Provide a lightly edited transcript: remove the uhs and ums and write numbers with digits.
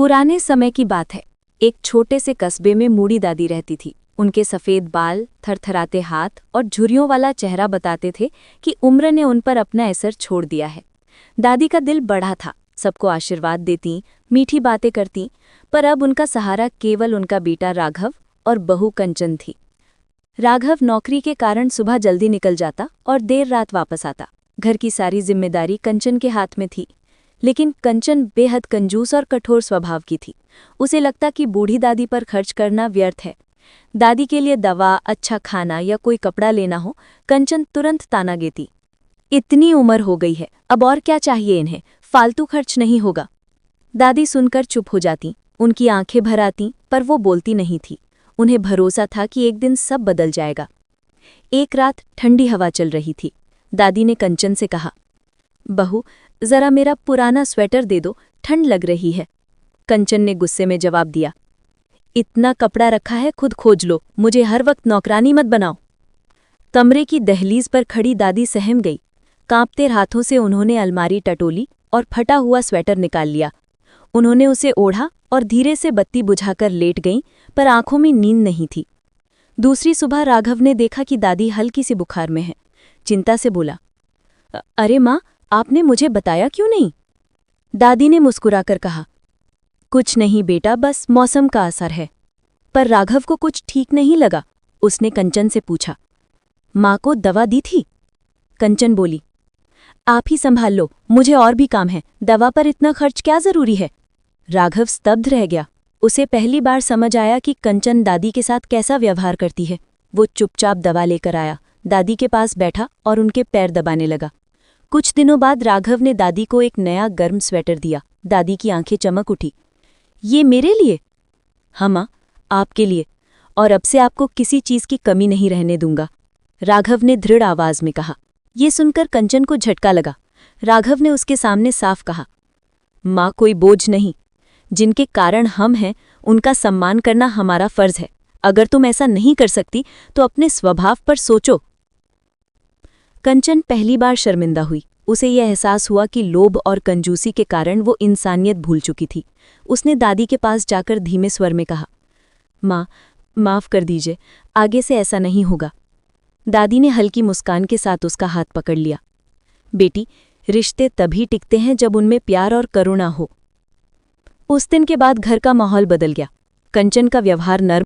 पुराने समय की बात है। एक छोटे से कस्बे में बूढ़ी दादी रहती थी। उनके सफ़ेद बाल, थरथराते हाथ और झुर्रियों वाला चेहरा बताते थे कि उम्र ने उन पर अपना असर छोड़ दिया है। दादी का दिल बड़ा था, सबको आशीर्वाद देती, मीठी बातें करती, पर अब उनका सहारा केवल उनका बेटा राघव और बहू कंचन थी। राघव नौकरी के कारण सुबह जल्दी निकल जाता और देर रात वापस आता। घर की सारी जिम्मेदारी कंचन के हाथ में थी, लेकिन कंचन बेहद कंजूस और कठोर स्वभाव की थी। उसे लगता कि बूढ़ी दादी पर खर्च करना व्यर्थ है। दादी के लिए दवा, अच्छा खाना या कोई कपड़ा लेना हो, कंचन तुरंत ताना देती। इतनी उम्र हो गई है, अब और क्या चाहिए इन्हें, फालतू खर्च नहीं होगा। दादी सुनकर चुप हो जाती, उनकी आंखें भर आती, पर वो बोलती नहीं थी। उन्हें भरोसा था कि एक दिन सब बदल जाएगा। एक रात ठंडी हवा चल रही थी। दादी ने कंचन से कहा, बहू, जरा मेरा पुराना स्वेटर दे दो, ठंड लग रही है। कंचन ने गुस्से में जवाब दिया, इतना कपड़ा रखा है, खुद खोज लो, मुझे हर वक्त नौकरानी मत बनाओ। कमरे की दहलीज पर खड़ी दादी सहम गई। कांपते हाथों से उन्होंने अलमारी टटोली और फटा हुआ स्वेटर निकाल लिया। उन्होंने उसे ओढ़ा और धीरे से बत्ती बुझाकर लेट गईं, पर आंखों में नींद नहीं थी। दूसरी सुबह राघव ने देखा कि दादी हल्की सी बुखार में है। चिंता से बोला, अरे माँ, आपने मुझे बताया क्यों नहीं? दादी ने मुस्कुराकर कहा, कुछ नहीं बेटा, बस मौसम का असर है। पर राघव को कुछ ठीक नहीं लगा। उसने कंचन से पूछा, माँ को दवा दी थी? कंचन बोली, आप ही संभाल लो, मुझे और भी काम है, दवा पर इतना खर्च क्या जरूरी है? राघव स्तब्ध रह गया। उसे पहली बार समझ आया कि कंचन दादी के साथ कैसा व्यवहार करती है। वो चुपचाप दवा लेकर आया, दादी के पास बैठा और उनके पैर दबाने लगा। कुछ दिनों बाद राघव ने दादी को एक नया गर्म स्वेटर दिया। दादी की आंखें चमक उठी। ये मेरे लिए? हाँ माँ, आपके लिए, और अब से आपको किसी चीज की कमी नहीं रहने दूंगा, राघव ने दृढ़ आवाज में कहा। ये सुनकर कंचन को झटका लगा। राघव ने उसके सामने साफ कहा, माँ कोई बोझ नहीं, जिनके कारण हम हैं उनका सम्मान करना हमारा फर्ज है। अगर तुम ऐसा नहीं कर सकती तो अपने स्वभाव पर सोचो। कंचन पहली बार शर्मिंदा हुई। उसे यह एहसास हुआ कि लोभ और कंजूसी के कारण वो इंसानियत भूल चुकी थी। उसने दादी के पास जाकर धीमे स्वर में कहा, माँ, माफ कर दीजिए, आगे से ऐसा नहीं होगा। दादी ने हल्की मुस्कान के साथ उसका हाथ पकड़ लिया। बेटी, रिश्ते तभी टिकते हैं जब उनमें प्यार और करुणा हो। उस दिन के बाद घर का माहौल बदल गया। कंचन का व्यवहार नर्म